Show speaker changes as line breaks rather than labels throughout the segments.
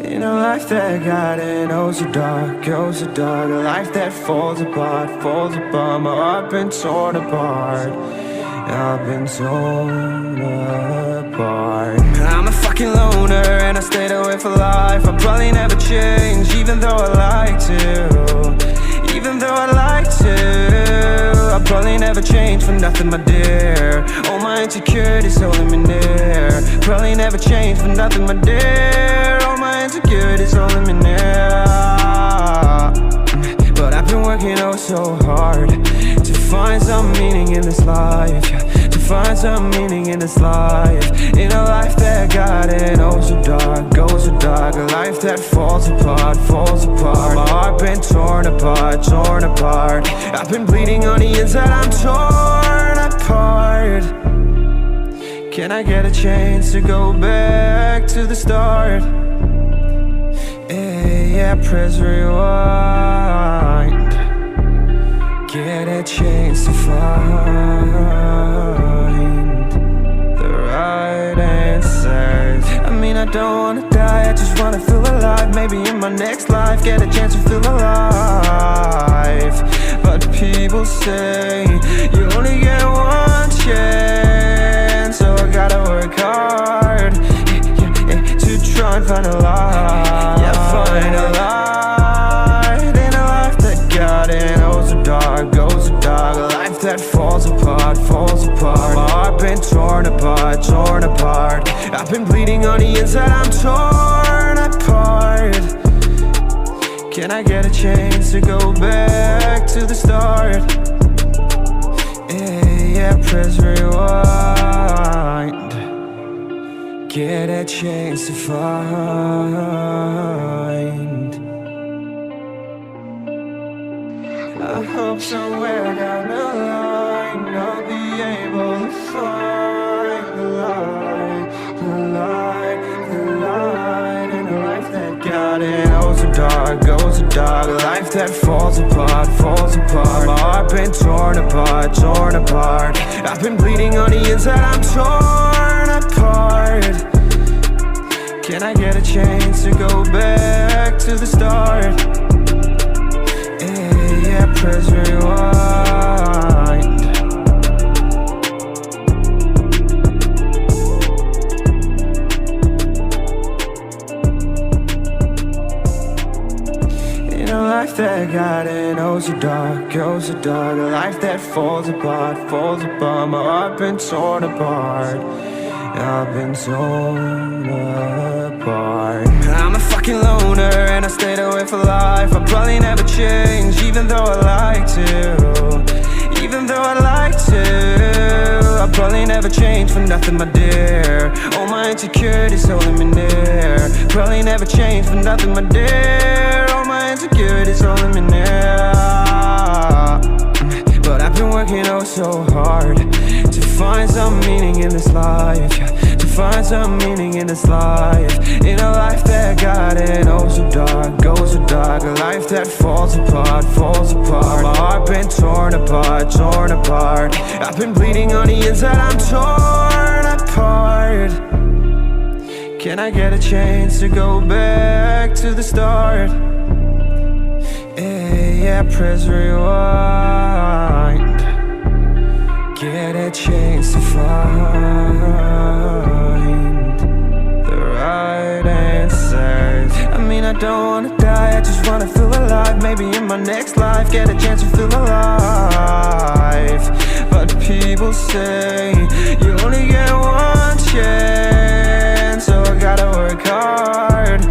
In a life that got it, oh so dark, oh so dark. A life that falls apart, falls apart. My heart been torn apart, I've been torn apart. I'm a fucking loner and I stayed away for life. I'll probably never change, even though I'd like to. Even though I'd like to, I'll probably never change for nothing, my dear. All my insecurities holding me near. Probably never change for nothing, my dear. All my insecurities holding me near. But I've been working oh so hard to find some meaning in this life, to find some meaning in this life. In a life that got it oh so dark, oh so dark. A life that falls apart, falls apart. My heart been torn apart, torn apart. I've been bleeding on the inside, I'm torn apart. Can I get a chance to go back to the start? Yeah, press rewind. Get a chance to find the right answers. I mean, I don't wanna die, I just wanna feel alive. Maybe in my next life, get a chance to feel alive. But people say you only get one chance, so I gotta work hard to try and find a light. Yeah, find a light in a life that got it oh so dark, oh so dark. A life that falls apart, falls apart. My heart been torn apart, torn apart. I've been bleeding on the inside, I'm torn apart. Can I get a chance to go back to the start? Yeah, press rewind. Get a chance to find. I hope somewhere down the line I'll be able to find the light, the light, the light. In a life that got it oh so dark, oh so dark. A life that falls apart, falls apart. My heart been torn apart, torn apart. I've been bleeding on the inside, I'm torn apart. Can I get a chance to go back to the start? Yeah, press rewind. In a life that got it oh so dark, oh so dark. A life that falls apart, falls apart. My heart been torn apart, I've been torn apart. I'm a fucking loner and I stayed away for life. I'll probably never change, even though I'd like to. Even though I'd like to, I'll probably never change for nothing, my dear. All my insecurities holding me near. Probably never change for nothing, my dear. All my insecurities holding me near. But I've been working oh so hard to find some meaning in this life, to find some meaning in this life. In a life that got it oh so dark, oh so dark. A life that falls apart, falls apart. My heart been torn apart, torn apart. I've been bleeding on the inside, I'm torn apart. Can I get a chance to go back to the start? Yeah, press rewind. Get a chance to find the right answers. I mean, I don't wanna die, I just wanna feel alive. Maybe in my next life, get a chance to feel alive. But people say you only get one chance, so I gotta work hard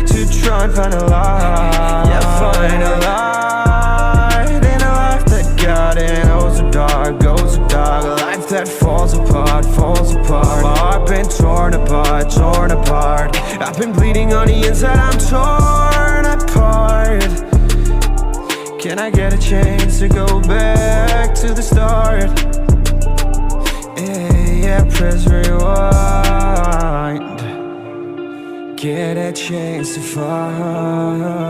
to try and find a light. Yeah, find a light in a life that got it oh so dark, oh so dark. A life that falls apart, falls apart. My heart been torn apart, torn apart. I've been bleeding on the inside, I'm torn apart. Can I get a chance to go back to the start? Yeah, press rewind. Get a chance to find.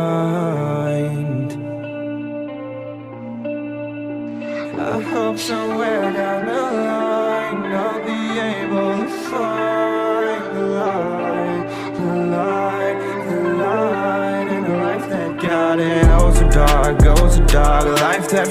I hope somewhere down the line I'll be able to find the light, the light. heart goes to dog. A life that